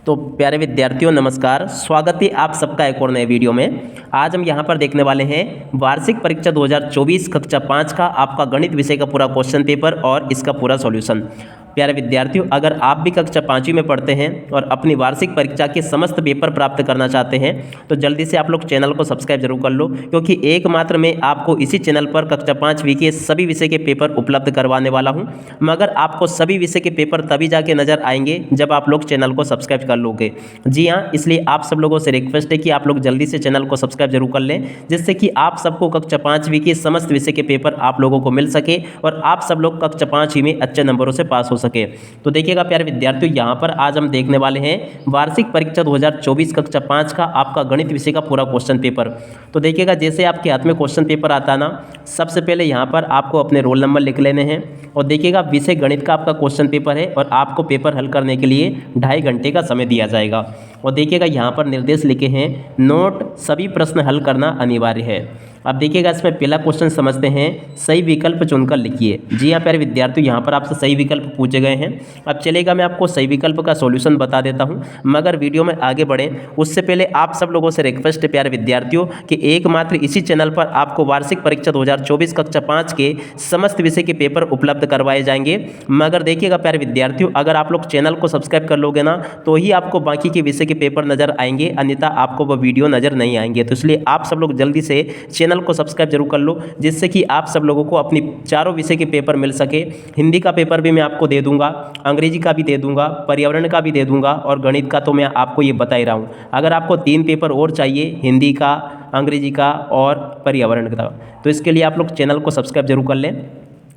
तो प्यारे विद्यार्थियों नमस्कार, स्वागत है आप सबका एक और नए वीडियो में। आज हम यहाँ पर देखने वाले हैं वार्षिक परीक्षा 2024 कक्षा 5 का आपका गणित विषय का पूरा क्वेश्चन पेपर और इसका पूरा सॉल्यूशन। प्यारे विद्यार्थियों, अगर आप भी कक्षा 5वीं में पढ़ते हैं और अपनी वार्षिक परीक्षा के समस्त पेपर प्राप्त करना चाहते हैं तो जल्दी से आप लोग चैनल को सब्सक्राइब जरूर कर लो, क्योंकि एकमात्र मैं आपको इसी चैनल पर कक्षा 5वीं के सभी विषय के पेपर उपलब्ध करवाने वाला हूं। मगर आपको सभी विषय के पेपर तभी जाके नजर आएंगे जब आप लोग चैनल को सब्सक्राइब कर लोगे। जी हाँ, इसलिए आप सब लोगों से रिक्वेस्ट है कि आप लोग जल्दी से चैनल को सब्सक्राइब जरूर कर लें, जिससे कि आप सबको कक्षा 5वीं के समस्त विषय के पेपर आप लोगों को मिल सके और आप सब लोग कक्षा 5वीं में अच्छे नंबरों से पास हो सके। तो देखिएगा प्यारे विद्यार्थियों, यहाँ पर आज हम देखने वाले हैं वार्षिक परीक्षा 2024 कक्षा 5 का आपका गणित विषय का पूरा क्वेश्चन पेपर। तो देखिएगा, जैसे आपके हाथ में क्वेश्चन पेपर आता है ना, सबसे पहले यहाँ पर आपको अपने रोल नंबर लिख लेने हैं और देखिएगा विषय गणित का आपका क्वेश्चन पेपर है और आपको पेपर हल करने के लिए 2.5 घंटे का समय दिया जाएगा। और देखिएगा यहाँ पर निर्देश लिखे हैं, नोट सभी प्रश्न हल करना अनिवार्य है। अब देखिएगा इसमें पहला क्वेश्चन समझते हैं, सही विकल्प चुनकर लिखिए। जी हाँ प्यारे विद्यार्थियों, यहाँ पर आपसे सही विकल्प पूछे गए हैं। अब चलेगा मैं आपको सही विकल्प का सॉल्यूशन बता देता हूँ, मगर वीडियो में आगे बढ़ें उससे पहले आप सब लोगों से रिक्वेस्ट है प्यारे विद्यार्थियों कि एकमात्र इसी चैनल पर आपको वार्षिक परीक्षा 2024 कक्षा 5 के समस्त विषय के पेपर उपलब्ध करवाए जाएंगे। मगर देखिएगा प्यारे विद्यार्थियों, अगर आप लोग चैनल को सब्सक्राइब कर लोगे ना तो ही आपको बाकी के विषय के पेपर नजर आएंगे, अन्यथा आपको वो वीडियो नजर नहीं आएंगे। तो इसलिए आप सब लोग जल्दी से चैनल को सब्सक्राइब जरूर कर लो, जिससे कि आप सब लोगों को अपनी चारों विषय के पेपर मिल सके। हिंदी का पेपर भी मैं आपको दे दूंगा, अंग्रेजी का भी दे दूंगा, पर्यावरण का भी दे दूंगा और गणित का तो मैं आपको ये बता ही रहा हूँ। अगर आपको 3 पेपर और चाहिए, हिंदी का, अंग्रेजी का और पर्यावरण का, तो इसके लिए आप लोग चैनल को सब्सक्राइब जरूर कर लें।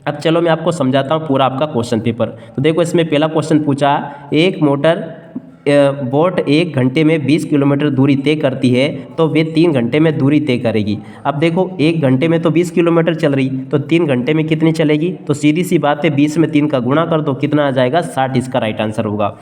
अब चलो मैं आपको समझाता हूँ पूरा आपका क्वेश्चन पेपर। तो देखो, इसमें पहला क्वेश्चन पूछा, एक मोटर बोट 1 घंटे में 20 किलोमीटर दूरी तय करती है तो वे 3 घंटे में दूरी तय करेगी। अब देखो, 1 घंटे में तो 20 किलोमीटर चल रही, तो 3 घंटे में कितनी चलेगी? तो सीधी सी बात है, 20 में 3 का गुणा कर दो, कितना आ जाएगा? 60 इसका राइट आंसर होगा।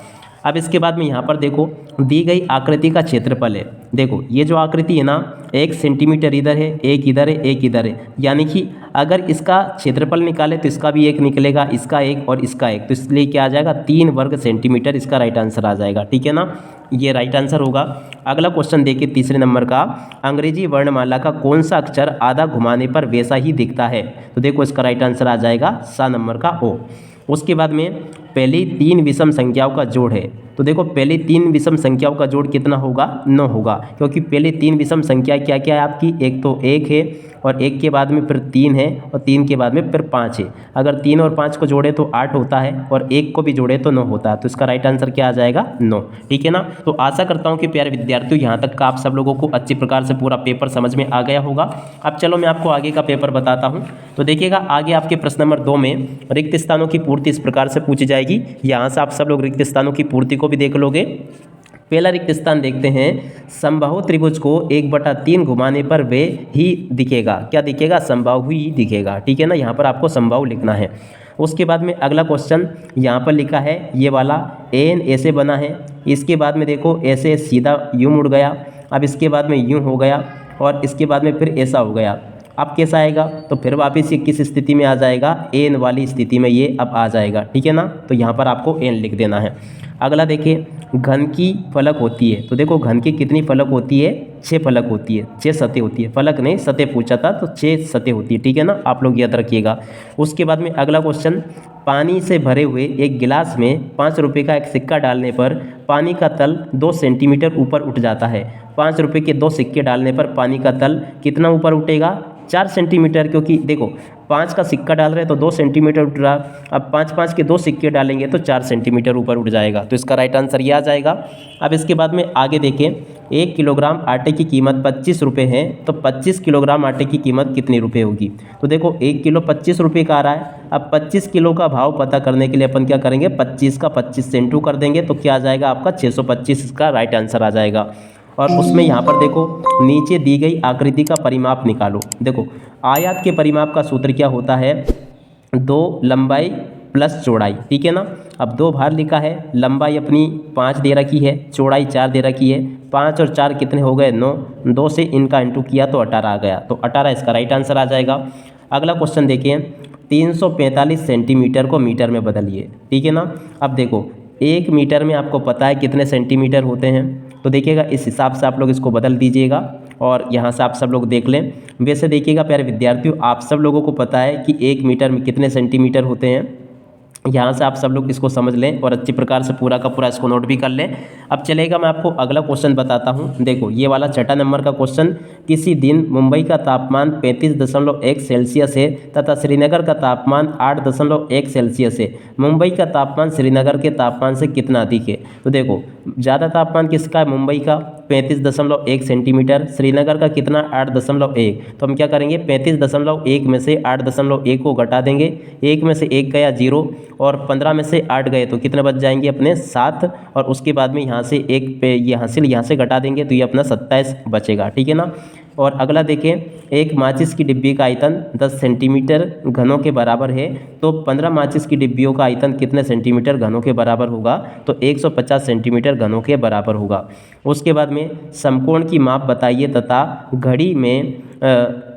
अब इसके बाद में यहाँ पर देखो, दी गई आकृति का क्षेत्रफल है। देखो ये जो आकृति है ना, 1 सेंटीमीटर इधर है, एक इधर है, एक इधर है, यानी कि अगर इसका क्षेत्रफल निकाले तो इसका भी 1 निकलेगा, इसका 1 और इसका 1, तो इसलिए क्या आ जाएगा? 3 वर्ग सेंटीमीटर इसका राइट आंसर आ जाएगा। ठीक है ना, ये राइट आंसर होगा। अगला क्वेश्चन देखिए, तीसरे नंबर का, अंग्रेजी वर्णमाला का कौन सा अक्षर आधा घुमाने पर वैसा ही दिखता है? तो देखो इसका राइट आंसर आ जाएगा सा नंबर का ओ। उसके बाद में पहली 3 विषम संख्याओं का जोड़ है। तो देखो पहली 3 विषम संख्याओं का जोड़ कितना होगा? 9 होगा, क्योंकि पहले 3 विषम संख्या क्या क्या है आपकी? एक तो 1 है और 1 के बाद में फिर 3 है और 3 के बाद में फिर 5 है। अगर 3 और 5 को जोड़े तो 8 होता है और 1 को भी जोड़े तो 9 होता है। तो इसका राइट आंसर क्या आ जाएगा? 9। ठीक है ना। तो आशा करता हूँ कि प्यारे विद्यार्थियों यहाँ तक का आप सब लोगों को अच्छी प्रकार से पूरा पेपर समझ में आ गया होगा। अब चलो मैं आपको आगे का पेपर बताता हूँ। तो देखिएगा, आगे आपके प्रश्न नंबर 2 में रिक्त स्थानों की पूर्ति इस प्रकार से पूछी जाएगी। यहाँ से आप सब लोग रिक्त स्थानों की पूर्ति को भी देख लोगे। पहला रिक्त स्थान देखते हैं, समबाहु त्रिभुज को 1/3 घुमाने पर वे ही दिखेगा। क्या दिखेगा? समबाहु ही दिखेगा। ठीक है ना, यहाँ पर आपको समबाहु लिखना है। उसके बाद में अगला क्वेश्चन यहाँ पर लिखा है, ये वाला एन ऐसे बना है, इसके बाद में देखो ऐसे सीधा यूँ मुड़ गया, अब इसके बाद में यूँ हो गया और इसके बाद में फिर ऐसा हो गया। अब कैसा आएगा? तो फिर वापस ये किस स्थिति में आ जाएगा? एन वाली स्थिति में ये अब आ जाएगा। ठीक है ना, तो यहाँ पर आपको एन लिख देना है। अगला देखिए, घन की फलक होती है। तो देखो घन की कितनी फलक होती है? 6 फलक होती है, 6 सतह होती है। फलक नहीं, सतह पूछा था, तो 6 सतह होती है। ठीक है ना, आप लोग याद रखिएगा। उसके बाद में अगला क्वेश्चन, पानी से भरे हुए एक गिलास में 5 रुपये का एक सिक्का डालने पर पानी का तल 2 सेंटीमीटर ऊपर उठ जाता है। 5 रुपये के 2 सिक्के डालने पर पानी का तल कितना ऊपर उठेगा? 4 सेंटीमीटर, क्योंकि देखो 5 का सिक्का डाल रहे हैं तो 2 सेंटीमीटर उठ रहा। अब 5-5 के 2 सिक्के डालेंगे तो 4 सेंटीमीटर ऊपर उठ जाएगा। तो इसका राइट आंसर ये आ जाएगा। अब इसके बाद में आगे देखें, 1 किलोग्राम आटे की कीमत 25 रुपये है, तो 25 किलोग्राम आटे की कीमत कितनी रुपये होगी? तो देखो 1 किलो 25 रुपये का आ रहा है। अब 25 किलो का भाव पता करने के लिए अपन क्या करेंगे? 25 का 25 से इंटू कर देंगे, तो क्या आ जाएगा आपका? 625 इसका राइट आंसर आ जाएगा। और उसमें यहाँ पर देखो, नीचे दी गई आकृति का परिमाप निकालो। देखो आयत के परिमाप का सूत्र क्या होता है? 2 लंबाई प्लस चौड़ाई। ठीक है ना। अब 2 भार लिखा है, लंबाई अपनी 5 दे रखी है, चौड़ाई 4 दे रखी है। 5 और 4 कितने हो गए? 9। 2 से इनका इंटू किया तो 18 आ गया, तो 18 इसका राइट आंसर आ जाएगा। अगला क्वेश्चन देखिए, 345 सेंटीमीटर को मीटर में बदलिए। ठीक है ना। अब देखो 1 मीटर में आपको पता है कितने सेंटीमीटर होते हैं। तो देखिएगा इस हिसाब से आप लोग इसको बदल दीजिएगा और यहाँ से आप सब लोग देख लें। वैसे देखिएगा प्यारे विद्यार्थियों, आप सब लोगों को पता है कि 1 मीटर में कितने सेंटीमीटर होते हैं। यहाँ से आप सब लोग इसको समझ लें और अच्छी प्रकार से पूरा का पूरा इसको नोट भी कर लें। अब चलेगा मैं आपको अगला क्वेश्चन बताता हूँ। देखो ये वाला 6 नंबर का क्वेश्चन, किसी दिन मुंबई का तापमान 35.1 सेल्सियस है तथा श्रीनगर का तापमान 8.1 सेल्सियस है। मुंबई का तापमान श्रीनगर के तापमान से कितना अधिक है। तो देखो ज़्यादा तापमान किसका है, मुंबई का 35.1 सेंटीमीटर, श्रीनगर का कितना 8.1। तो हम क्या करेंगे 35.1 में से 8.1 को घटा देंगे, 1 में से 1 गया 0 और 15 में से 8 गए तो कितने बच जाएंगे अपने 7। और उसके बाद में यहाँ से 1 पे ये हासिल यहाँ से घटा देंगे तो ये अपना 27 बचेगा, ठीक है ना। और अगला देखें, एक माचिस की डिब्बी का आयतन 10 सेंटीमीटर घनों के बराबर है तो 15 माचिस की डिब्बियों का आयतन कितने सेंटीमीटर घनों के बराबर होगा। तो 150 सेंटीमीटर घनों के बराबर होगा। उसके बाद में समकोण की माप बताइए तथा घड़ी में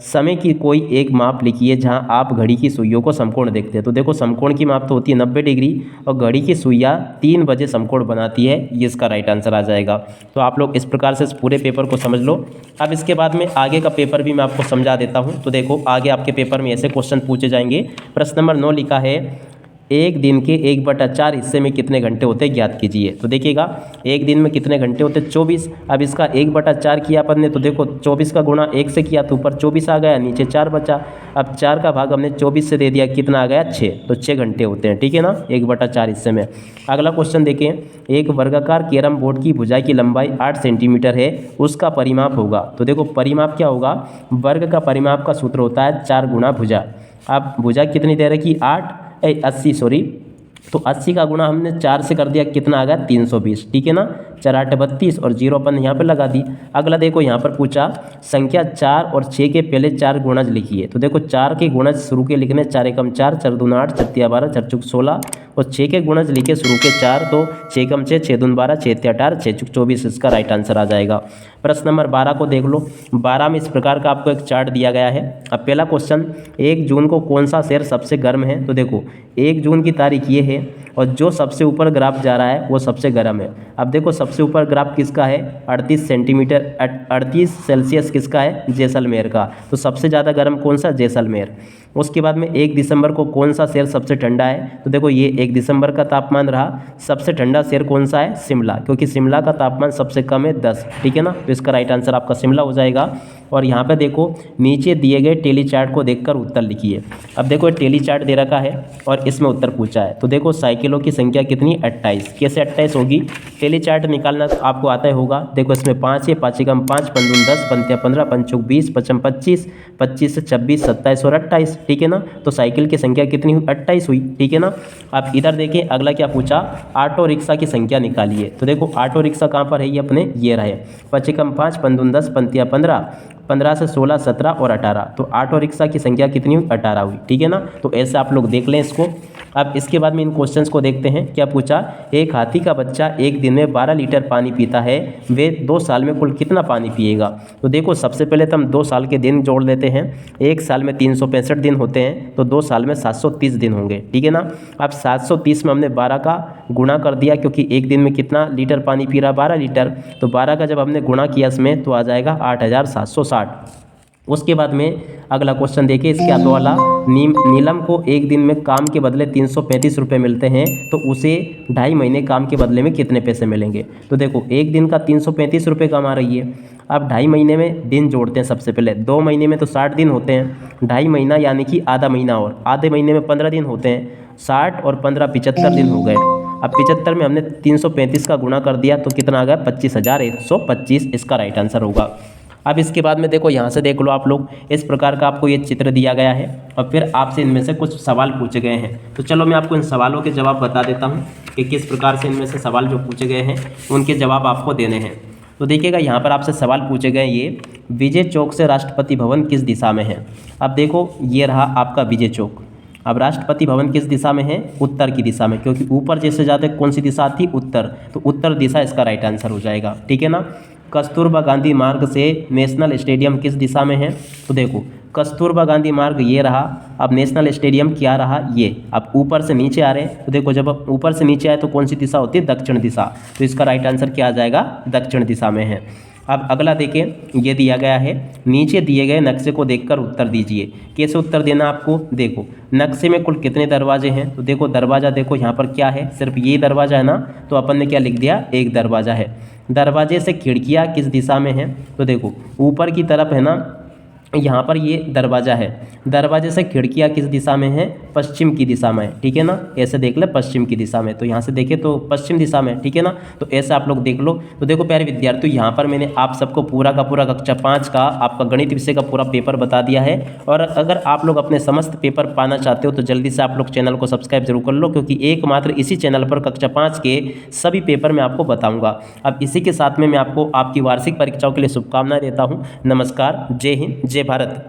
समय की कोई एक माप लिखिए जहां आप घड़ी की सुइयों को समकोण देखते हैं। तो देखो समकोण की माप तो होती है 90 डिग्री और घड़ी की सुइयाँ 3 बजे समकोण बनाती है, ये इसका राइट आंसर आ जाएगा। तो आप लोग इस प्रकार से इस पूरे पेपर को समझ लो। अब इसके बाद में आगे का पेपर भी मैं आपको समझा देता हूँ। तो देखो आगे आपके पेपर में ऐसे क्वेश्चन पूछे जाएंगे। प्रश्न नंबर 9 लिखा है, एक दिन के 1/4 हिस्से में कितने घंटे होते हैं ज्ञात कीजिए। तो देखिएगा एक दिन में कितने घंटे होते हैं 24। अब इसका 1/4 किया अपन ने तो देखो 24 का गुणा 1 से किया तो ऊपर 24 आ गया, नीचे 4 बचा। अब 4 का भाग हमने 24 से दे दिया, कितना आ गया 6। तो 6 घंटे होते हैं, ठीक है ना 1/4 हिस्से में। अगला क्वेश्चन देखें, एक वर्गाकार कैरम बोर्ड की भुजा की लंबाई 8 सेंटीमीटर है, उसका परिमाप होगा। तो देखो परिमाप क्या होगा, वर्ग का परिमाप का सूत्र होता है 4 गुणा भुजा। अब भुजा कितनी दे रखी 80 सॉरी, तो 80 का गुणा हमने 4 से कर दिया, कितना आ गया 320, ठीक है ना। 4 8 32 और 0 अपन यहाँ पर लगा दी। अगला देखो यहाँ पर पूछा संख्या 4 और 6 के पहले 4 गुणज लिखिए। तो देखो 4 के गुणज शुरू के लिखने 4 एकम 4, 4 दूना 8, 4 तिया 12, 4 चौक 16 और 6 के गुणज लिखे शुरू के 4 तो 6 एकम 6, 6 दून 12, 6 तिया 18, 6 चौक 24, इसका राइट आंसर आ जाएगा। प्रश्न नंबर 12 को देख लो। 12 में इस प्रकार का आपको एक चार्ट दिया गया है। अब पहला क्वेश्चन, 1 जून को कौन सा शहर सबसे गर्म है। तो देखो 1 जून की तारीख ये है और जो सबसे ऊपर ग्राफ जा रहा है वो सबसे गर्म है। अब देखो सबसे ऊपर ग्राफ किसका है 38 सेंटीमीटर 38 सेल्सियस किसका है जैसलमेर का। तो सबसे ज़्यादा गर्म कौन सा जैसलमेर। उसके बाद में 1 दिसंबर को कौन सा शहर सबसे ठंडा है। तो देखो ये 1 दिसंबर का तापमान रहा, सबसे ठंडा शहर कौन सा है शिमला, क्योंकि शिमला का तापमान सबसे कम है 10, ठीक है ना। तो इसका राइट आंसर आपका शिमला हो जाएगा। और यहाँ पे देखो नीचे दिए गए टेली चार्ट को देखकर उत्तर लिखिए। अब देखो टेली चार्ट दे रखा है और इसमें उत्तर पूछा है। तो देखो साइकिलों की संख्या कितनी 28, कैसे 28 होगी, टेली चार्ट निकालना तो आपको आता ही होगा। देखो इसमें 5 है, 5 एकम 5, 5 दून 10, 5 तिया 15, 5 चौक 20, 5 25, 25 से 26, 27 और 28, ठीक है ना। तो साइकिल की संख्या कितनी हुई 28 हुई, ठीक है ना। अब इधर देखें अगला क्या पूछा, ऑटो रिक्शा की संख्या निकालिए। तो देखो ऑटो रिक्शा कहाँ पर है, ये अपने ये रहे 5 एकम 5, 5 दून 10, 5 तिया 15, 15 से 16, 17 और 18। तो ऑटो रिक्शा की संख्या कितनी हुई 18 हुई, ठीक है ना। तो ऐसे आप लोग देख लें इसको। अब इसके बाद में इन क्वेश्चंस को देखते हैं। क्या पूछा, एक हाथी का बच्चा एक दिन में 12 लीटर पानी पीता है, वे 2 साल में कुल कितना पानी पिएगा। तो देखो सबसे पहले तो हम 2 साल के दिन जोड़ लेते हैं। एक साल में 365 दिन होते हैं तो 2 साल में 730 दिन होंगे, ठीक है ना। अब 730 में हमने 12 का गुणा कर दिया, क्योंकि एक दिन में कितना लीटर पानी पी रहा 12 लीटर। तो 12 का जब हमने गुणा किया इसमें तो आ जाएगा 8760। उसके बाद में अगला क्वेश्चन देखिए, इसके आगे वाला, नीलम को एक दिन में काम के बदले 335 रुपये मिलते हैं तो उसे 2.5 महीने काम के बदले में कितने पैसे मिलेंगे। तो देखो एक दिन का 335 रुपये कमा रही है। अब 2.5 महीने में दिन जोड़ते हैं। सबसे पहले 2 महीने में तो 60 दिन होते हैं, 2.5 महीना यानी कि आधा महीना, और आधे महीने में 15 दिन होते हैं, 60 और 15 75 दिन हो गए। अब 75 में हमने 335 का गुणा कर दिया तो कितना आ गया 25,125, इसका राइट आंसर होगा। अब इसके बाद में देखो यहाँ से देख लो आप लोग, इस प्रकार का आपको ये चित्र दिया गया है और फिर आपसे इनमें से कुछ सवाल पूछे गए हैं। तो चलो मैं आपको इन सवालों के जवाब बता देता हूँ कि किस प्रकार से इनमें से सवाल जो पूछे गए हैं उनके जवाब आपको देने हैं। तो देखिएगा यहाँ पर आपसे सवाल पूछे गए, ये विजय चौक से राष्ट्रपति भवन किस दिशा में है। अब देखो ये रहा आपका विजय चौक। अब राष्ट्रपति भवन किस दिशा में है, उत्तर की दिशा में, क्योंकि ऊपर जैसे जाते कौन सी दिशा थी उत्तर, तो उत्तर दिशा इसका राइट आंसर हो जाएगा, ठीक है ना। कस्तूरबा गांधी मार्ग से नेशनल स्टेडियम किस दिशा में है। तो देखो कस्तूरबा गांधी मार्ग ये रहा, अब नेशनल स्टेडियम क्या रहा ये। अब ऊपर से नीचे आ रहे हैं तो देखो, जब आप ऊपर से नीचे आए तो कौन सी दिशा होती है, दक्षिण दिशा, तो इसका राइट आंसर क्या आ जाएगा, दक्षिण दिशा में है। अब अगला देखें, ये दिया गया है, नीचे दिए गए नक्शे को देखकर उत्तर दीजिए। कैसे उत्तर देना आपको, देखो नक्शे में कुल कितने दरवाजे हैं, तो देखो दरवाज़ा देखो यहाँ पर क्या है, सिर्फ ये दरवाज़ा है ना, तो अपन ने क्या लिख दिया, एक दरवाज़ा है। दरवाजे से खिड़कियाँ किस दिशा में हैं, तो देखो ऊपर की तरफ है ना, यहाँ पर ये दरवाज़ा है, दरवाजे से खिड़कियाँ किस दिशा में है, पश्चिम की दिशा में, ठीक है ना, ऐसे देख ले पश्चिम की दिशा में, तो यहाँ से देखें तो पश्चिम दिशा में, ठीक है ना, तो ऐसे आप लोग देख लो। तो देखो प्यारे विद्यार्थियों, यहाँ पर मैंने आप सबको पूरा का पूरा कक्षा 5 का आपका गणित विषय का पूरा पेपर बता दिया है। और अगर आप लोग अपने समस्त पेपर पाना चाहते हो तो जल्दी से आप लोग चैनल को सब्सक्राइब जरूर कर लो, क्योंकि एकमात्र इसी चैनल पर कक्षा 5 के सभी पेपर मैं आपको बताऊँगा। अब इसी के साथ में मैं आपको आपकी वार्षिक परीक्षाओं के लिए शुभकामनाएं देता हूँ। नमस्कार, जय हिंद, जय भारत।